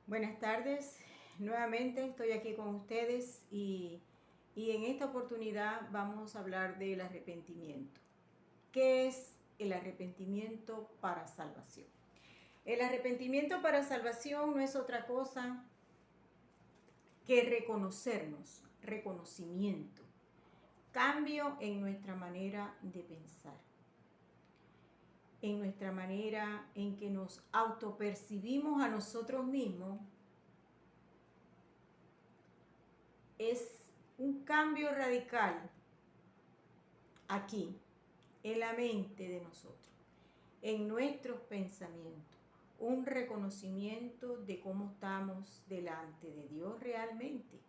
Buenas tardes, nuevamente estoy aquí con ustedes y en esta oportunidad vamos a hablar del arrepentimiento. ¿Qué es el arrepentimiento para salvación? El arrepentimiento para salvación no es otra cosa que reconocimiento, cambio en nuestra manera de pensar, en nuestra manera en que nos autopercibimos a nosotros mismos. Es un cambio radical aquí, en la mente de nosotros, en nuestros pensamientos, un reconocimiento de cómo estamos delante de Dios realmente.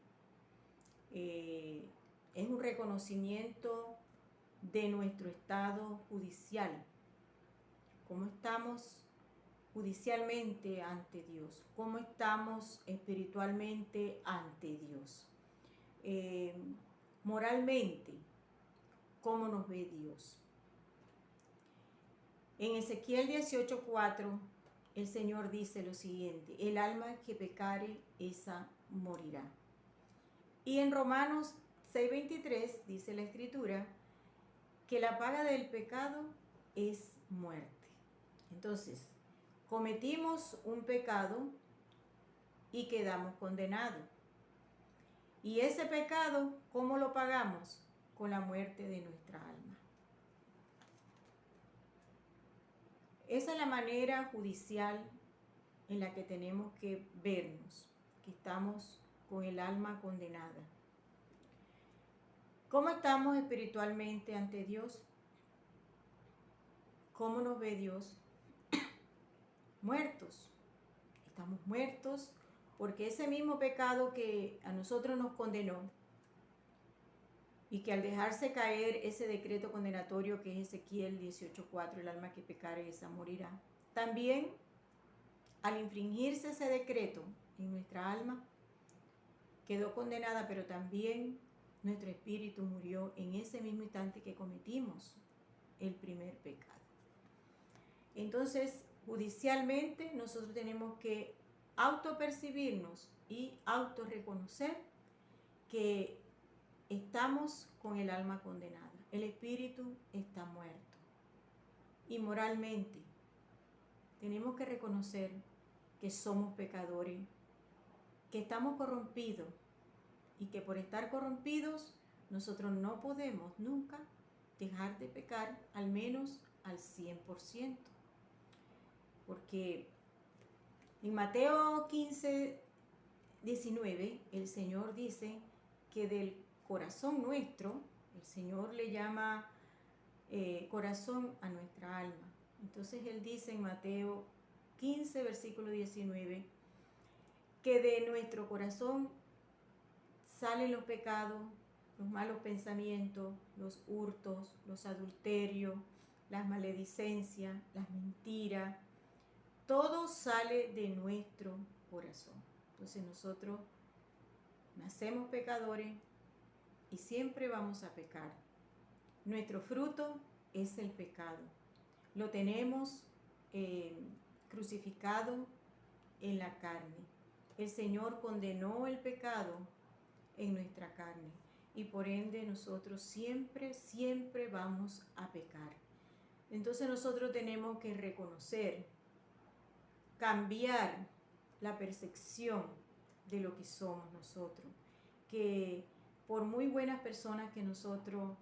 Es un reconocimiento de nuestro estado judicial, cómo estamos judicialmente ante Dios, cómo estamos espiritualmente ante Dios. Moralmente, cómo nos ve Dios. En Ezequiel 18:4, el Señor dice lo siguiente: el alma que pecare, esa morirá. Y en Romanos 6:23 dice la Escritura que la paga del pecado es muerte. Entonces, cometimos un pecado y quedamos condenados. Y ese pecado, ¿cómo lo pagamos? Con la muerte de nuestra alma. Esa es la manera judicial en la que tenemos que vernos, que estamos con el alma condenada. ¿Cómo estamos espiritualmente ante Dios? ¿Cómo nos ve Dios? Muertos. Estamos muertos porque ese mismo pecado que a nosotros nos condenó y que al dejarse caer ese decreto condenatorio que es Ezequiel 18:4, el alma que pecare, esa morirá. También al infringirse ese decreto en nuestra alma, quedó condenada, pero también nuestro espíritu murió en ese mismo instante que cometimos el primer pecado. Entonces, judicialmente, nosotros tenemos que autopercibirnos y autorreconocer que estamos con el alma condenada. El espíritu está muerto. Y moralmente, tenemos que reconocer que somos pecadores, que estamos corrompidos y que por estar corrompidos nosotros no podemos nunca dejar de pecar, al menos al 100%. Porque en Mateo 15:19 el Señor dice que del corazón nuestro, el Señor le llama corazón a nuestra alma. Entonces Él dice en Mateo 15, versículo 19, que de nuestro corazón salen los pecados, los malos pensamientos, los hurtos, los adulterios, las maledicencias, las mentiras. Todo sale de nuestro corazón. Entonces nosotros nacemos pecadores y siempre vamos a pecar. Nuestro fruto es el pecado. Lo tenemos crucificado en la carne. El Señor condenó el pecado en nuestra carne y por ende nosotros siempre vamos a pecar. Entonces nosotros tenemos que reconocer, cambiar la percepción de lo que somos nosotros, que por muy buenas personas que nosotros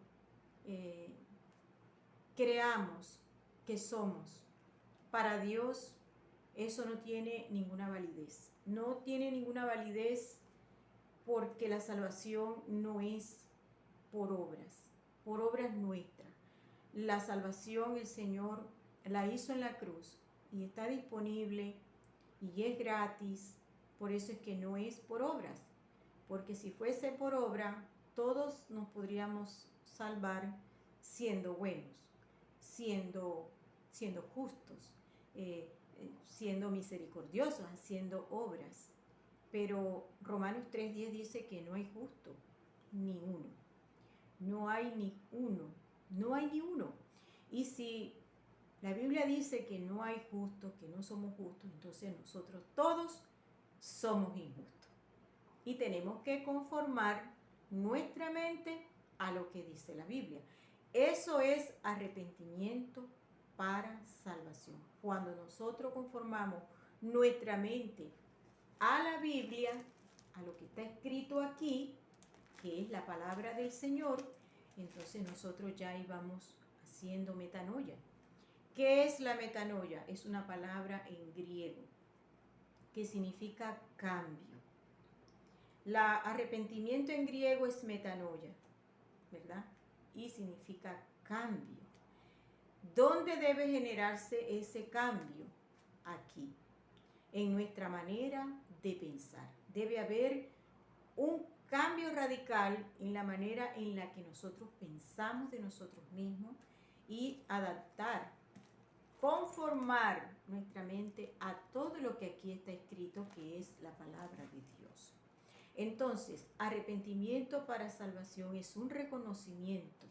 creamos que somos, para Dios eso no tiene ninguna validez. No tiene ninguna validez porque la salvación no es por obras nuestras. La salvación el Señor la hizo en la cruz y está disponible y es gratis. Por eso es que no es por obras, porque si fuese por obra, todos nos podríamos salvar siendo buenos, siendo justos, siendo misericordiosos, haciendo obras. Pero Romanos 3:10 dice que no hay justo, ni uno. No hay ni uno, no hay ni uno. Y si la Biblia dice que no hay justos, que no somos justos, entonces nosotros todos somos injustos. Y tenemos que conformar nuestra mente a lo que dice la Biblia. Eso es arrepentimiento para salvación. Cuando nosotros conformamos nuestra mente a la Biblia, a lo que está escrito aquí, que es la palabra del Señor, entonces nosotros ya íbamos haciendo metanoia. ¿Qué es la metanoia? Es una palabra en griego que significa cambio. La arrepentimiento en griego es metanoia, ¿verdad? Y significa cambio. ¿Dónde debe generarse ese cambio? Aquí, en nuestra manera de pensar. Debe haber un cambio radical en la manera en la que nosotros pensamos de nosotros mismos y adaptar, conformar nuestra mente a todo lo que aquí está escrito, que es la palabra de Dios. Entonces, arrepentimiento para salvación es un reconocimiento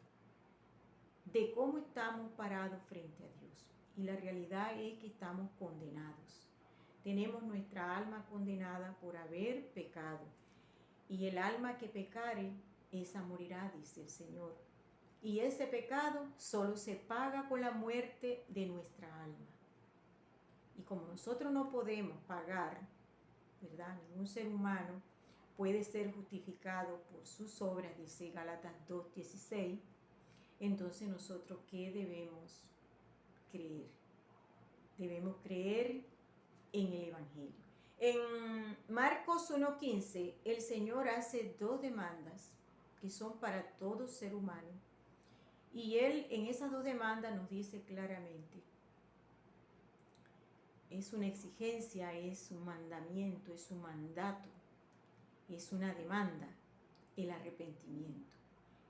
de cómo estamos parados frente a Dios. Y la realidad es que estamos condenados. Tenemos nuestra alma condenada por haber pecado. Y el alma que pecare, esa morirá, dice el Señor. Y ese pecado solo se paga con la muerte de nuestra alma. Y como nosotros no podemos pagar, ¿verdad? Ningún ser humano puede ser justificado por sus obras, dice Gálatas 2:16. Entonces nosotros, ¿qué debemos creer? Debemos creer en el Evangelio. En Marcos 1:15, el Señor hace dos demandas que son para todo ser humano. Y Él en esas dos demandas nos dice claramente, es una exigencia, es un mandamiento, es un mandato, es una demanda, el arrepentimiento.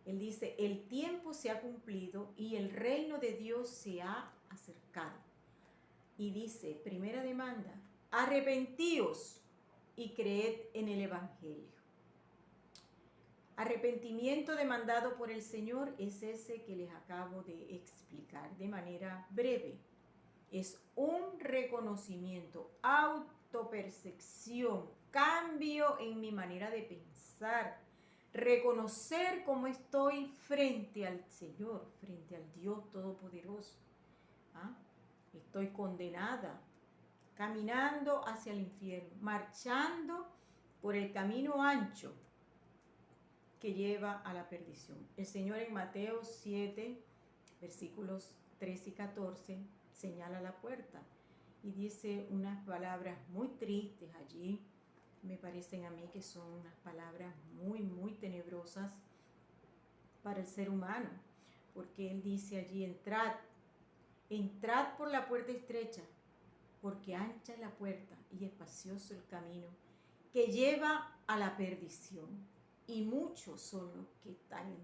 Él dice, el tiempo se ha cumplido y el reino de Dios se ha acercado. Y dice, primera demanda, arrepentíos y creed en el Evangelio. Arrepentimiento demandado por el Señor es ese que les acabo de explicar de manera breve. Es un reconocimiento, autopercepción, cambio en mi manera de pensar, reconocer cómo estoy frente al Señor, frente al Dios Todopoderoso. ¿Ah? Estoy condenada, caminando hacia el infierno, marchando por el camino ancho que lleva a la perdición. El Señor en Mateo 7, versículos 13 y 14, señala la puerta y dice unas palabras muy tristes allí. Me parecen a mí que son unas palabras muy, muy tenebrosas para el ser humano, porque Él dice allí, entrad por la puerta estrecha, porque ancha es la puerta y espacioso el camino que lleva a la perdición, y muchos son los que están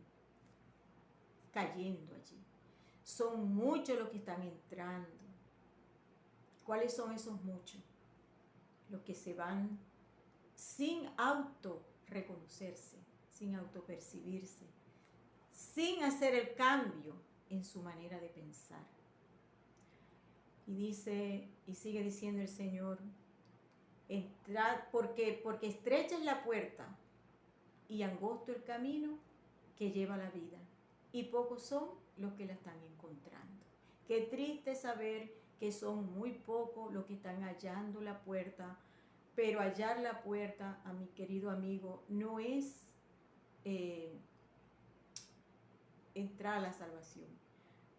cayendo allí. Son muchos los que están entrando. ¿Cuáles son esos muchos? Los que se van sin auto reconocerse, sin autopercibirse, sin hacer el cambio en su manera de pensar. Y dice, y sigue diciendo el Señor, entrad, porque estrecha es la puerta y angosto el camino que lleva a la vida, y pocos son los que la están encontrando. Qué triste saber que son muy pocos los que están hallando la puerta, pero hallar la puerta, a mi querido amigo, no es entrar a la salvación,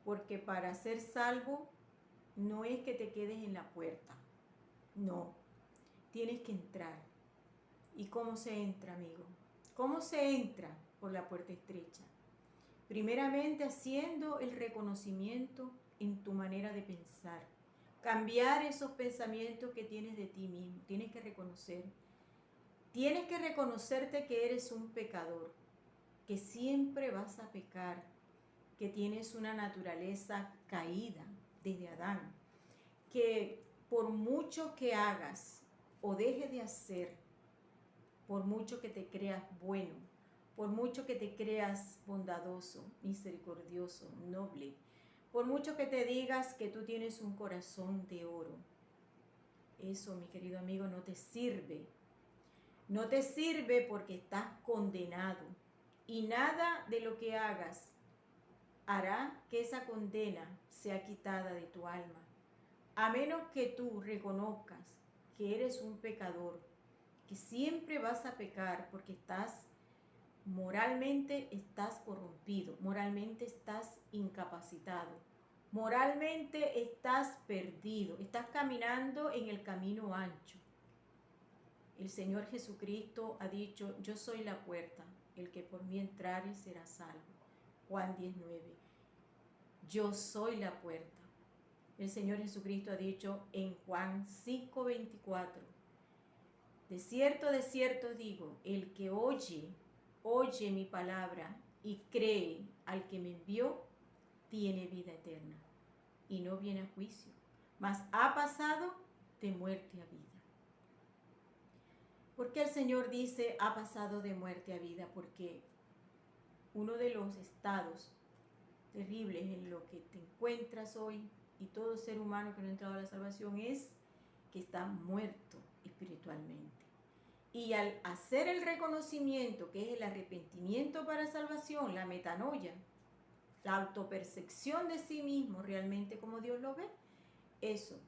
porque para ser salvo no es que te quedes en la puerta, no, tienes que entrar. ¿Y cómo se entra, amigo? ¿Cómo se entra por la puerta estrecha? Primeramente haciendo el reconocimiento en tu manera de pensar. Cambiar esos pensamientos que tienes de ti mismo. Tienes que reconocer. Tienes que reconocerte que eres un pecador, que siempre vas a pecar, que tienes una naturaleza caída desde Adán, que por mucho que hagas o dejes de hacer, por mucho que te creas bueno, por mucho que te creas bondadoso, misericordioso, noble, por mucho que te digas que tú tienes un corazón de oro, eso, mi querido amigo, no te sirve. No te sirve porque estás condenado. Y nada de lo que hagas hará que esa condena sea quitada de tu alma. A menos que tú reconozcas que eres un pecador, que siempre vas a pecar porque moralmente estás corrompido, moralmente estás incapacitado, moralmente estás perdido, estás caminando en el camino ancho. El Señor Jesucristo ha dicho, yo soy la puerta, el que por mí entrare será salvo. Juan 19. Yo soy la puerta. El Señor Jesucristo ha dicho en Juan 5:24, de cierto digo, el que oye mi palabra y cree al que me envió, tiene vida eterna y no viene a juicio, mas ha pasado de muerte a vida. ¿Por qué el Señor dice ha pasado de muerte a vida? Porque uno de los estados terribles en lo que te encuentras hoy y todo ser humano que no ha entrado a la salvación es que está muerto espiritualmente. Y al hacer el reconocimiento, que es el arrepentimiento para salvación, la metanoia, la autopercepción de sí mismo realmente como Dios lo ve, eso,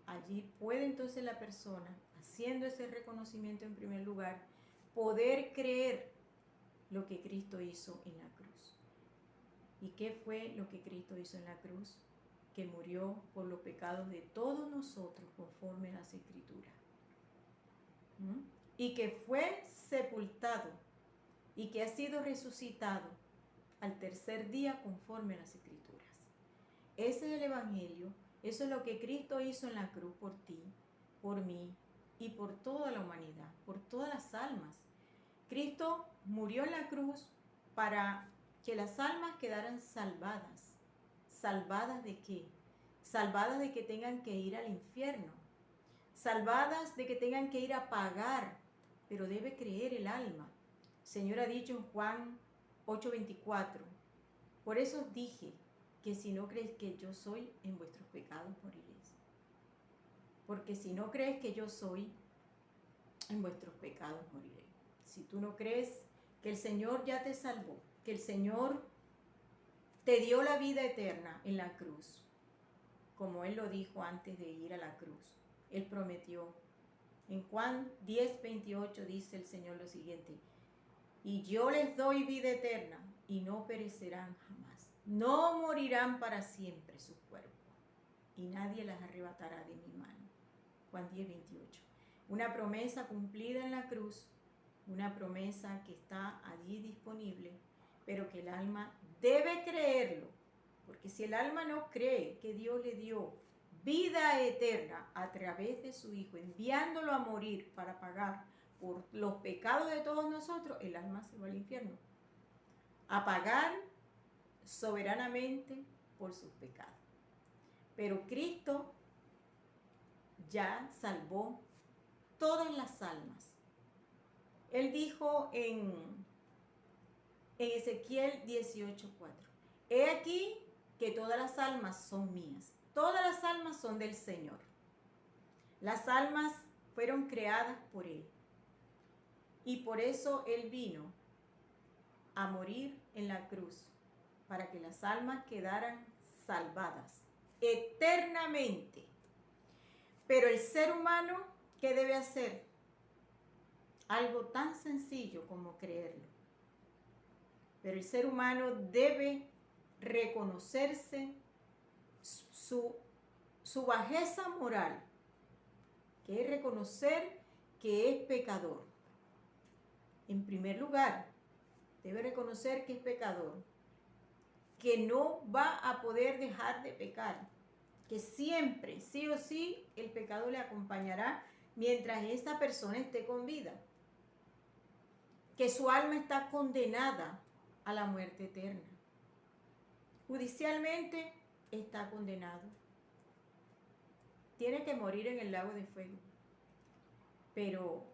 allí puede entonces la persona, haciendo ese reconocimiento en primer lugar, poder creer lo que Cristo hizo en la cruz. ¿Y qué fue lo que Cristo hizo en la cruz? Que murió por los pecados de todos nosotros conforme a las Escrituras. Y que fue sepultado y que ha sido resucitado al tercer día conforme a las Escrituras. Ese es el Evangelio, eso es lo que Cristo hizo en la cruz por ti, por mí y por toda la humanidad, por todas las almas. Cristo murió en la cruz para que las almas quedaran salvadas. ¿Salvadas de qué? Salvadas de que tengan que ir al infierno. Salvadas de que tengan que ir a pagar, pero debe creer el alma. El Señor ha dicho en Juan 8:24, por eso os dije que si no creéis que yo soy, en vuestros pecados moriréis. Porque si no crees que yo soy, en vuestros pecados moriréis. Si tú no crees que el Señor ya te salvó, que el Señor te dio la vida eterna en la cruz, como Él lo dijo antes de ir a la cruz, Él prometió. En Juan 10:28 dice el Señor lo siguiente, y yo les doy vida eterna y no perecerán jamás, no morirán para siempre sus cuerpos, y nadie las arrebatará de mi mano. Juan 10:28. Una promesa cumplida en la cruz, una promesa que está allí disponible, pero que el alma debe creerlo, porque si el alma no cree que Dios le dio vida eterna a través de su Hijo, enviándolo a morir para pagar por los pecados de todos nosotros, el alma se va al infierno, a pagar soberanamente por sus pecados. Pero Cristo ya salvó todas las almas. Él dijo en Ezequiel 18:4, he aquí que todas las almas son mías, todas las almas son del Señor. Las almas fueron creadas por Él y por eso Él vino a morir en la cruz, para que las almas quedaran salvadas eternamente. Pero el ser humano, ¿qué debe hacer? Algo tan sencillo como creerlo. Pero el ser humano debe reconocerse su bajeza moral, que es reconocer que es pecador. En primer lugar, debe reconocer que es pecador, que no va a poder dejar de pecar, que siempre, sí o sí, el pecado le acompañará mientras esta persona esté con vida, que su alma está condenada a la muerte eterna. Judicialmente está condenado. Tiene que morir en el lago de fuego. Pero,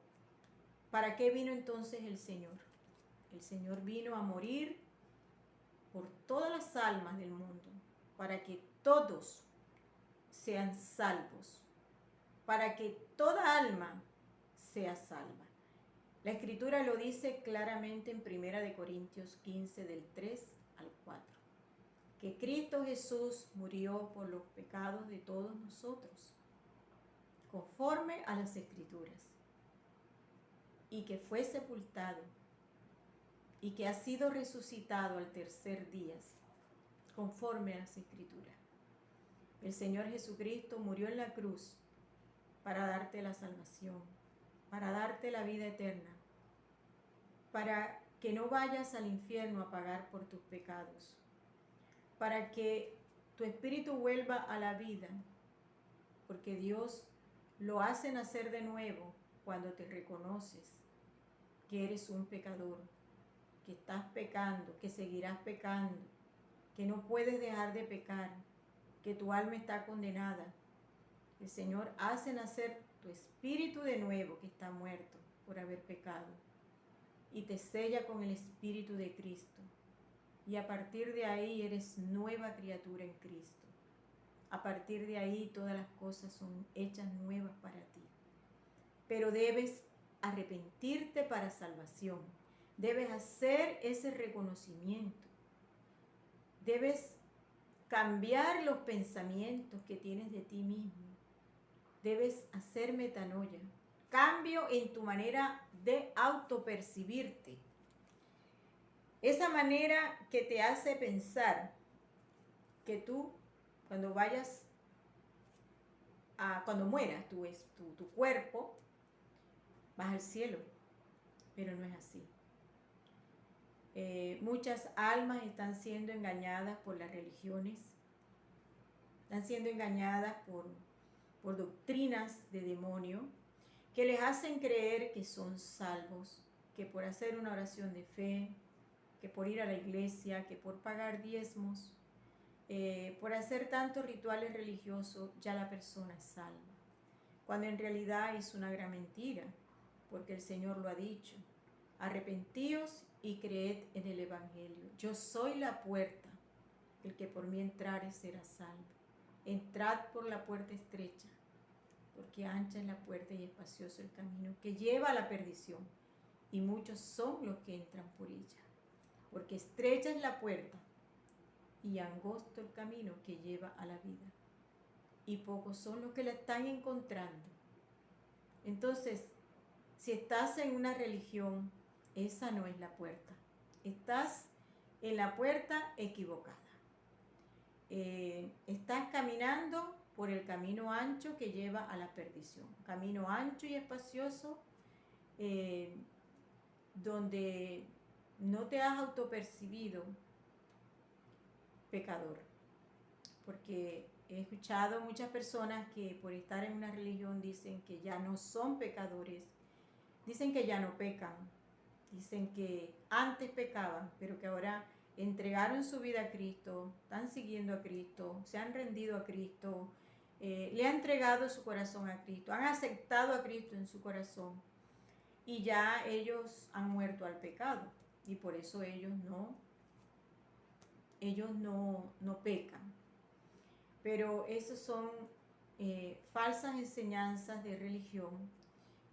¿para qué vino entonces el Señor? El Señor vino a morir por todas las almas del mundo, para que todos sean salvos, para que toda alma sea salva. La Escritura lo dice claramente en 1 Corintios 15, del 3 al 4, que Cristo Jesús murió por los pecados de todos nosotros, conforme a las Escrituras, y que fue sepultado, y que ha sido resucitado al tercer día, conforme a las Escrituras. El Señor Jesucristo murió en la cruz para darte la salvación, para darte la vida eterna, para que no vayas al infierno a pagar por tus pecados, para que tu espíritu vuelva a la vida, porque Dios lo hace nacer de nuevo cuando te reconoces que eres un pecador, que estás pecando, que seguirás pecando, que no puedes dejar de pecar, que tu alma está condenada. El Señor hace nacer tu espíritu de nuevo, que está muerto por haber pecado, y te sella con el Espíritu de Cristo. Y a partir de ahí eres nueva criatura en Cristo. A partir de ahí todas las cosas son hechas nuevas para ti. Pero debes arrepentirte para salvación. Debes hacer ese reconocimiento. Debes cambiar los pensamientos que tienes de ti mismo. Debes hacer metanoia. Cambio en tu manera de autopercibirte. Esa manera que te hace pensar que tú, cuando mueras, tu cuerpo, vas al cielo. Pero no es así. Muchas almas están siendo engañadas por las religiones, están siendo engañadas por doctrinas de demonio que les hacen creer que son salvos, que por hacer una oración de fe, que por ir a la iglesia, que por pagar diezmos, por hacer tantos rituales religiosos, ya la persona es salva. Cuando en realidad es una gran mentira, porque el Señor lo ha dicho. Arrepentíos y creed en el Evangelio. Yo soy la puerta, el que por mí entrare será salvo. Entrad por la puerta estrecha, porque ancha es la puerta y espacioso el camino que lleva a la perdición, y muchos son los que entran por ella. Porque estrecha es la puerta y angosto el camino que lleva a la vida, y pocos son los que la están encontrando. Entonces, si estás en una religión, esa no es la puerta. Estás en la puerta equivocada. Estás caminando por el camino ancho que lleva a la perdición. Camino ancho y espacioso, donde no te has autopercibido pecador. Porque he escuchado muchas personas que por estar en una religión dicen que ya no son pecadores, dicen que ya no pecan, dicen que antes pecaban, pero que ahora entregaron su vida a Cristo, están siguiendo a Cristo, se han rendido a Cristo, le han entregado su corazón a Cristo, han aceptado a Cristo en su corazón, y ya ellos han muerto al pecado, y por eso ellos no pecan. Pero esos son falsas enseñanzas de religión,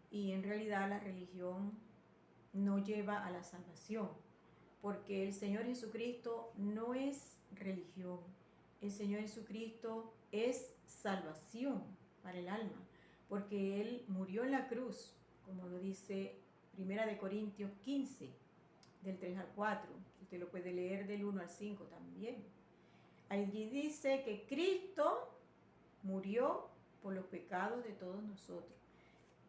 y en realidad la religión no lleva a la salvación, porque el Señor Jesucristo no es religión. El Señor Jesucristo es salvación para el alma, porque Él murió en la cruz, como lo dice 1 Corintios 15, del 3 al 4. Usted lo puede leer del 1 al 5 también. Allí dice que Cristo murió por los pecados de todos nosotros.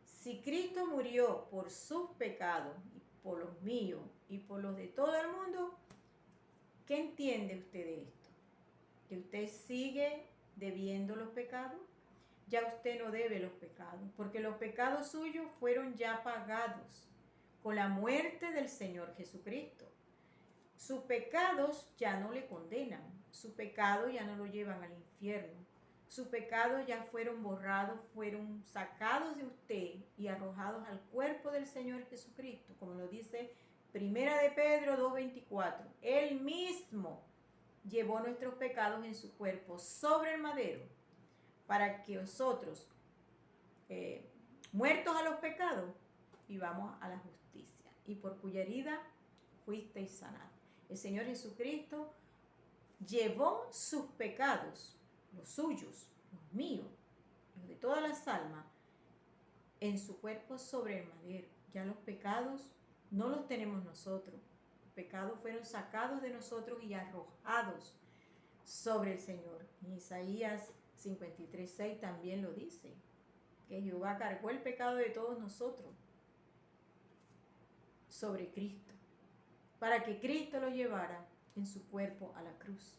Si Cristo murió por sus pecados, y por los míos y por los de todo el mundo, ¿qué entiende usted de esto? ¿Que usted sigue debiendo los pecados? Ya usted no debe los pecados, porque los pecados suyos fueron ya pagados con la muerte del Señor Jesucristo. Sus pecados ya no le condenan, sus pecados ya no lo llevan al infierno. Sus pecados ya fueron borrados, fueron sacados de usted y arrojados al cuerpo del Señor Jesucristo, como lo dice 1 Pedro 2:24. Él mismo llevó nuestros pecados en su cuerpo sobre el madero, para que nosotros, muertos a los pecados y vamos a la justicia. Y por cuya herida fuisteis sanados. El Señor Jesucristo llevó sus pecados, los suyos, los míos, los de todas las almas, en su cuerpo sobre el madero. Ya los pecados no los tenemos nosotros. Los pecados fueron sacados de nosotros y arrojados sobre el Señor. En Isaías 53:6 también lo dice, que Jehová cargó el pecado de todos nosotros sobre Cristo, para que Cristo lo llevara en su cuerpo a la cruz.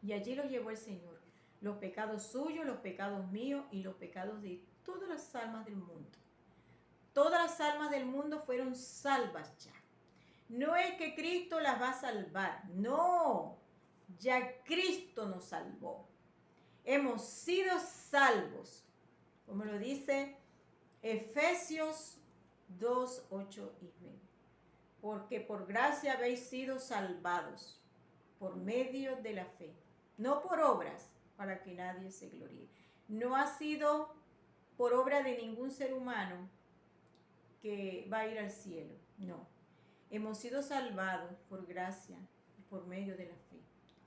Y allí lo llevó el Señor, los pecados suyos, los pecados míos y los pecados de todas las almas del mundo. Todas las almas del mundo fueron salvas ya. No es que Cristo las va a salvar, no, ya Cristo nos salvó. Hemos sido salvos, como lo dice Efesios 2, 8 y 9. Porque por gracia habéis sido salvados por medio de la fe, no por obras, para que nadie se gloríe. No ha sido por obra de ningún ser humano que va a ir al cielo, no. Hemos sido salvados por gracia y por medio de la fe.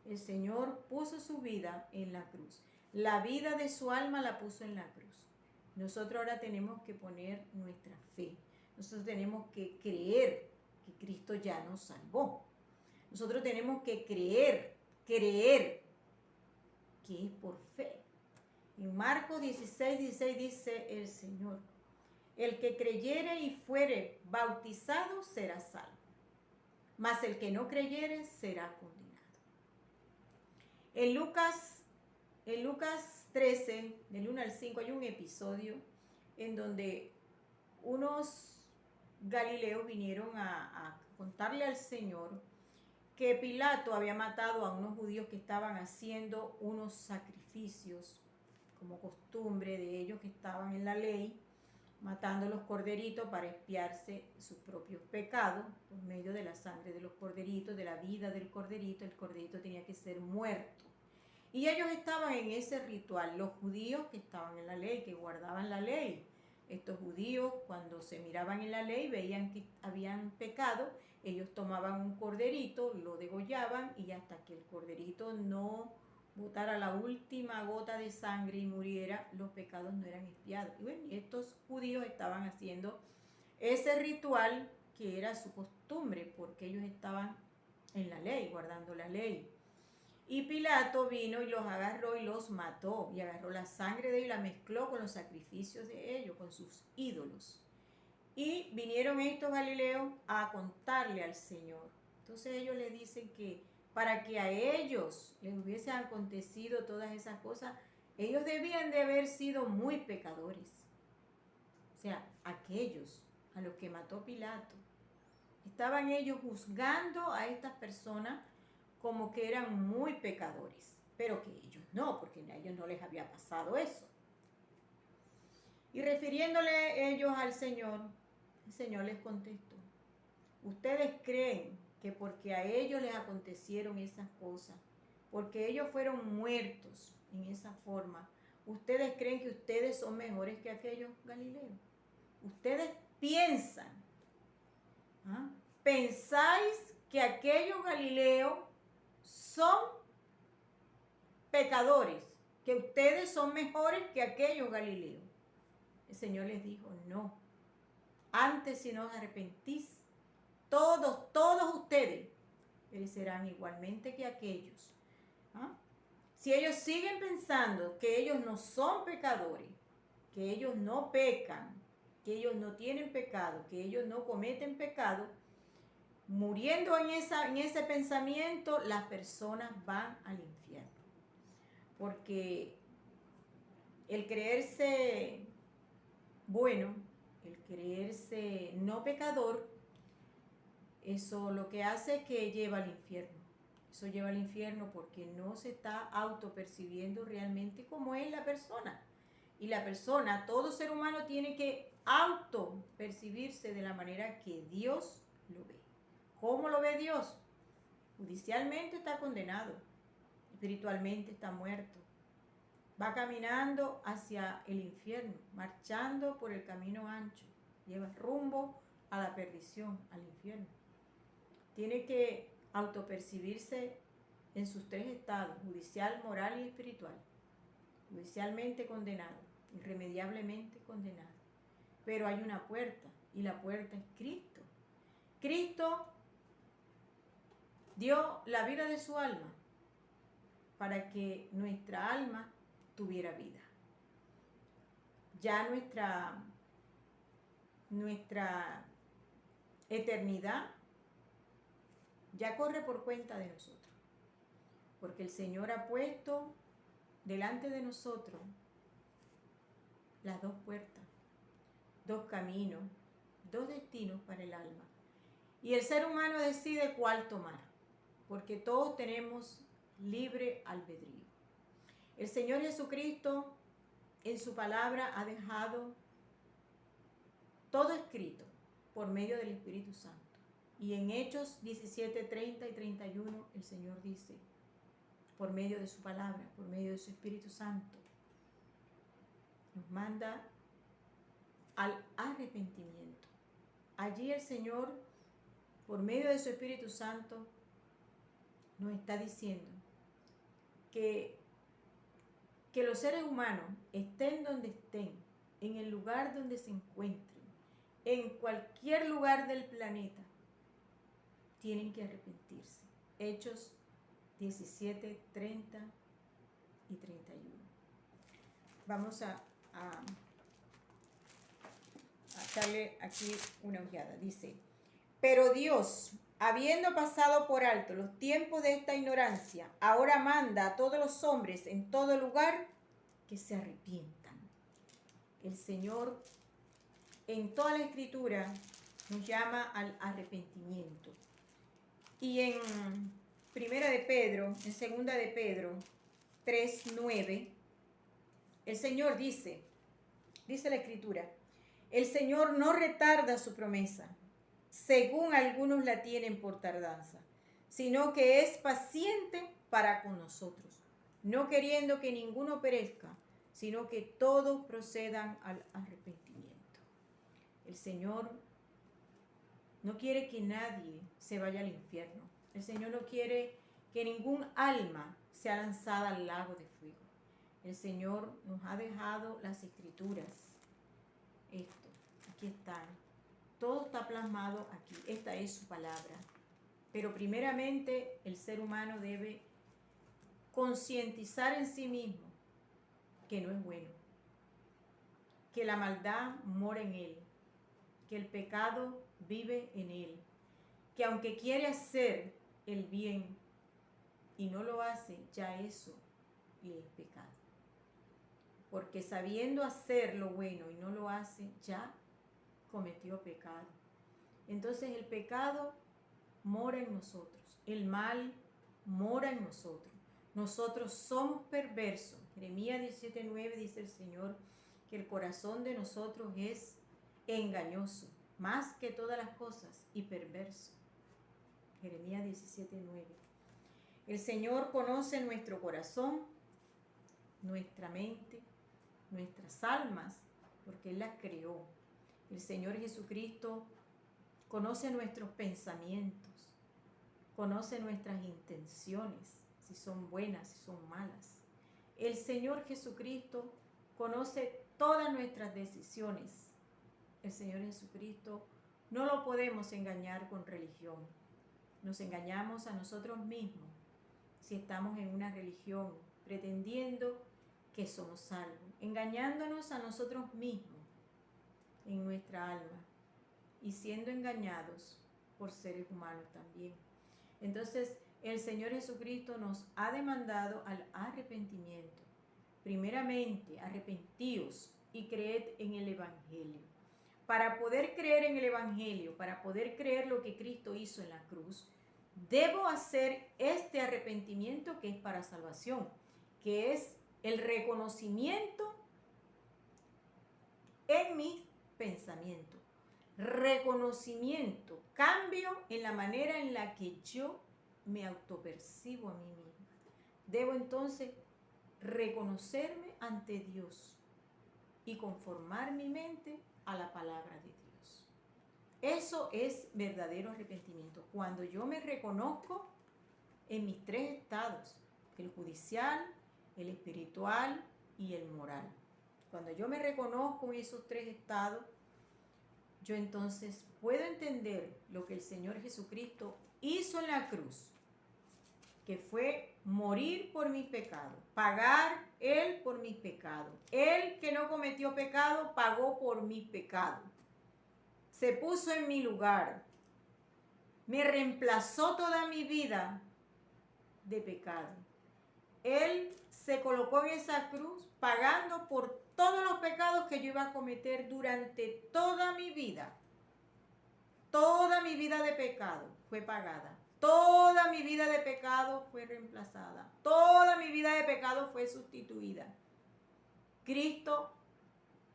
El Señor puso su vida en la cruz. La vida de su alma la puso en la cruz. Nosotros ahora tenemos que poner nuestra fe. Nosotros tenemos que creer que Cristo ya nos salvó. Nosotros tenemos que creer que es por fe. En Marcos 16:16 dice el Señor: el que creyere y fuere bautizado será salvo, mas el que no creyere será condenado. En Lucas 13, del 1 al 5, hay un episodio en donde unos galileos vinieron a contarle al Señor que Pilato había matado a unos judíos que estaban haciendo unos sacrificios, como costumbre de ellos que estaban en la ley, matando los corderitos para expiarse sus propios pecados por medio de la sangre de los corderitos, de la vida del corderito. El corderito tenía que ser muerto. Y ellos estaban en ese ritual, los judíos que estaban en la ley, que guardaban la ley. Estos judíos, cuando se miraban en la ley, veían que habían pecado, ellos tomaban un corderito, lo degollaban y hasta que el corderito no botara la última gota de sangre y muriera, los pecados no eran expiados. Y bueno, estos judíos estaban haciendo ese ritual que era su costumbre, porque ellos estaban en la ley, guardando la ley. Y Pilato vino y los agarró y los mató, y agarró la sangre de ellos y la mezcló con los sacrificios de ellos, con sus ídolos. Y vinieron estos galileos a contarle al Señor. Entonces ellos le dicen que para que a ellos les hubiese acontecido todas esas cosas, ellos debían de haber sido muy pecadores. O sea, aquellos a los que mató Pilato. Estaban ellos juzgando a estas personas como que eran muy pecadores, pero que ellos no, porque a ellos no les había pasado eso. Y refiriéndole ellos al Señor, el Señor les contestó: ustedes creen que porque a ellos les acontecieron esas cosas, porque ellos fueron muertos en esa forma, ustedes creen que ustedes son mejores que aquellos galileos. Ustedes piensan, pensáis que aquellos galileos son pecadores, que ustedes son mejores que aquellos galileos. El Señor les dijo: no, antes si no os arrepentís, todos ustedes perecerán igualmente que aquellos. Si ellos siguen pensando que ellos no son pecadores, que ellos no pecan, que ellos no tienen pecado, que ellos no cometen pecado, muriendo en ese pensamiento, las personas van al infierno. Porque el creerse bueno, el creerse no pecador, eso lo que hace es que lleva al infierno. Eso lleva al infierno porque no se está autopercibiendo realmente cómo es la persona. Y la persona, todo ser humano tiene que autopercibirse de la manera que Dios lo ve. ¿Cómo lo ve Dios? Judicialmente está condenado, espiritualmente está muerto. va caminando hacia el infierno, marchando por el camino ancho, lleva rumbo a la perdición, al infierno. Tiene que autopercibirse en sus tres estados: judicial, moral y espiritual. Judicialmente condenado, irremediablemente condenado. Pero hay una puerta, y la puerta es Cristo. Cristo dio la vida de su alma para que nuestra alma tuviera vida. Ya nuestra eternidad ya corre por cuenta de nosotros, porque el Señor ha puesto delante de nosotros las dos puertas, dos caminos, dos destinos para el alma. Y el ser humano decide cuál tomar, porque todos tenemos libre albedrío. El Señor Jesucristo en su palabra ha dejado todo escrito por medio del Espíritu Santo. Y en Hechos 17, 30 y 31 el Señor dice, por medio de su palabra, por medio de su Espíritu Santo, nos manda al arrepentimiento. Allí el Señor, por medio de su Espíritu Santo, nos está diciendo que los seres humanos, estén donde estén, en el lugar donde se encuentren, en cualquier lugar del planeta, tienen que arrepentirse. Hechos 17, 30 y 31. Vamos a darle aquí una ojeada. Dice, pero Dios, habiendo pasado por alto los tiempos de esta ignorancia, ahora manda a todos los hombres en todo lugar que se arrepientan. El Señor en toda la Escritura nos llama al arrepentimiento. Y en Primera de Pedro, en Segunda de Pedro 3:9, el Señor dice la Escritura, el Señor no retarda su promesa, según algunos la tienen por tardanza, sino que es paciente para con nosotros, no queriendo que ninguno perezca, sino que todos procedan al arrepentimiento. El Señor no quiere que nadie se vaya al infierno. El Señor no quiere que ningún alma sea lanzada al lago de fuego. El Señor nos ha dejado las Escrituras. Esto, aquí están. Todo está plasmado aquí. Esta es su palabra. Pero primeramente el ser humano debe concientizar en sí mismo que no es bueno, que la maldad mora en él, que el pecado vive en él, que aunque quiere hacer el bien y no lo hace, ya eso le es pecado. Porque sabiendo hacer lo bueno y no lo hace, ya cometió pecado. Entonces el pecado mora en nosotros, el mal mora en nosotros. Nosotros somos perversos. Jeremías 17:9 dice el Señor que el corazón de nosotros es engañoso, más que todas las cosas, y perverso. Jeremías 17:9. El Señor conoce nuestro corazón, nuestra mente, nuestras almas, porque Él las creó. El Señor Jesucristo conoce nuestros pensamientos, conoce nuestras intenciones, si son buenas, si son malas. El Señor Jesucristo conoce todas nuestras decisiones. El Señor Jesucristo no lo podemos engañar con religión. Nos engañamos a nosotros mismos si estamos en una religión pretendiendo que somos salvos, engañándonos a nosotros mismos en nuestra alma y siendo engañados por seres humanos también. Entonces, el Señor Jesucristo nos ha demandado al arrepentimiento. Primeramente, arrepentíos y creed en el Evangelio. Para poder creer en el Evangelio, para poder creer lo que Cristo hizo en la cruz, debo hacer este arrepentimiento que es para salvación, que es el reconocimiento en mis pensamientos. Reconocimiento, cambio en la manera en la que yo me autopercibo a mí misma. Debo entonces reconocerme ante Dios y conformar mi mente a la palabra de Dios. Eso es verdadero arrepentimiento. Cuando yo me reconozco en mis tres estados, el judicial, el espiritual y el moral. Cuando yo me reconozco en esos tres estados, yo entonces puedo entender lo que el Señor Jesucristo hizo en la cruz, que fue morir por mis pecados, pagar Él por mis pecados. Él que no cometió pecado, pagó por mis pecados. Se puso en mi lugar, me reemplazó toda mi vida de pecado. Él se colocó en esa cruz pagando por todos los pecados que yo iba a cometer durante toda mi vida. Toda mi vida de pecado fue pagada. Toda mi vida de pecado fue reemplazada. Toda mi vida de pecado fue sustituida. Cristo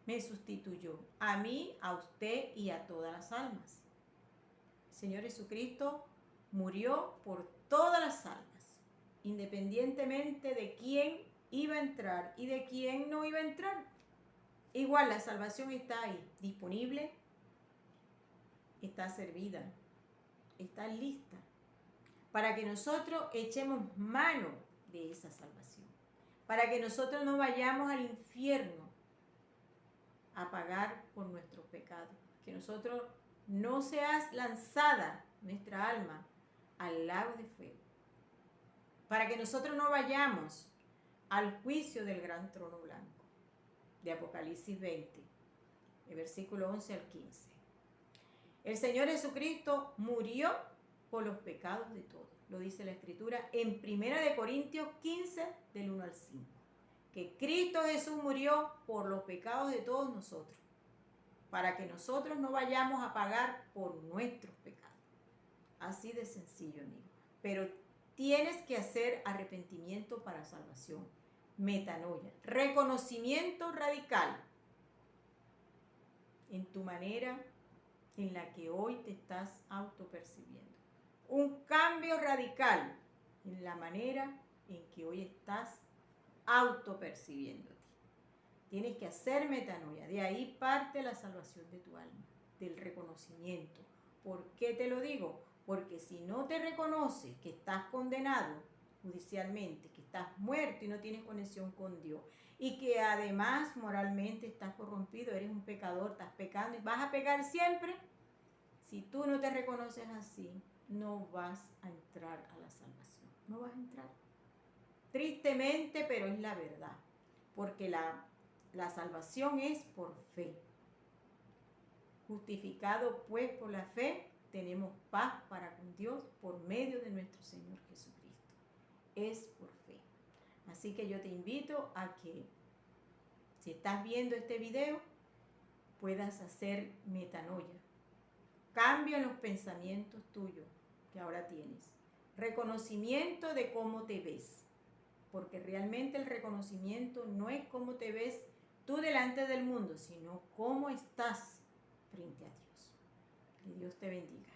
me sustituyó a mí, a usted y a todas las almas. El Señor Jesucristo murió por todas las almas, independientemente de quién iba a entrar y de quién no iba a entrar. Igual la salvación está ahí, disponible, está servida, está lista, para que nosotros echemos mano de esa salvación, para que nosotros no vayamos al infierno a pagar por nuestros pecados, que nosotros no sea lanzada nuestra alma al lago de fuego, para que nosotros no vayamos al juicio del gran trono blanco, de Apocalipsis 20, el versículo 11 al 15. El Señor Jesucristo murió por los pecados de todos, lo dice la Escritura en 1 Corintios 15, del 1 al 5. Que Cristo Jesús murió por los pecados de todos nosotros, para que nosotros no vayamos a pagar por nuestros pecados. Así de sencillo, amigo. Pero tienes que hacer arrepentimiento para salvación, metanoia, reconocimiento radical en tu manera en la que hoy te estás autopercibiendo. Un cambio radical en la manera en que hoy estás autopercibiéndote. Tienes que hacer metanoia. De ahí parte la salvación de tu alma, del reconocimiento. ¿Por qué te lo digo? Porque si no te reconoces que estás condenado judicialmente, que estás muerto y no tienes conexión con Dios, y que además moralmente estás corrompido, eres un pecador, estás pecando y vas a pecar siempre, si tú no te reconoces así, no vas a entrar a la salvación. No vas a entrar. Tristemente, pero es la verdad. Porque la salvación es por fe. Justificado pues por la fe, tenemos paz para con Dios por medio de nuestro Señor Jesucristo. Es por fe. Así que yo te invito a que, si estás viendo este video, puedas hacer metanoia. Cambio en los pensamientos tuyos que ahora tienes. Reconocimiento de cómo te ves. Porque realmente el reconocimiento no es cómo te ves tú delante del mundo, sino cómo estás frente a Dios. Que Dios te bendiga.